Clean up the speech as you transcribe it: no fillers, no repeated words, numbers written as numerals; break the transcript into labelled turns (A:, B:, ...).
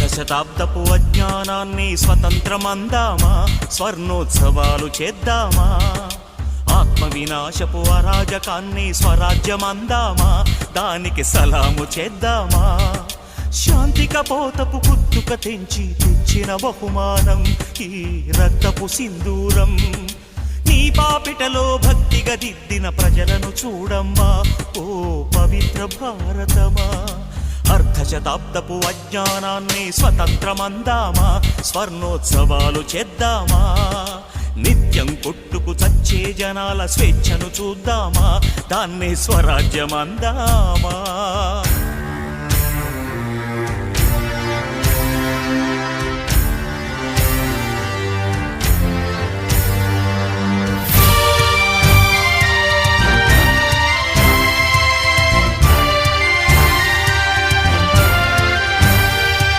A: శతాబ్దపు అజ్ఞానాన్ని స్వతంత్రమందామా, స్వర్ణోత్సవాలు చేద్దామా. ఆత్మ వినాశపు అరాజకాన్ని స్వరాజ్యమందామా, దానికి సలాము చేద్దామా. శాంతి కపోతపు పుట్టుక తెచ్చిన బహుమానం ఈ రక్తపు సింధూరం. నీ పాపిటలో భక్తిగా దిద్దిన ప్రజలను చూడమ్మా, ఓ పవిత్ర భారతమా. అర్ధశతాబ్దపు అజ్ఞానాన్ని స్వతంత్రమందామా, స్వర్ణోత్సవాలు చేద్దామా. నిత్యం కొట్టుకు చచ్చే జనాల స్వేచ్ఛను చూద్దామా, దాన్ని స్వరాజ్యమందామా.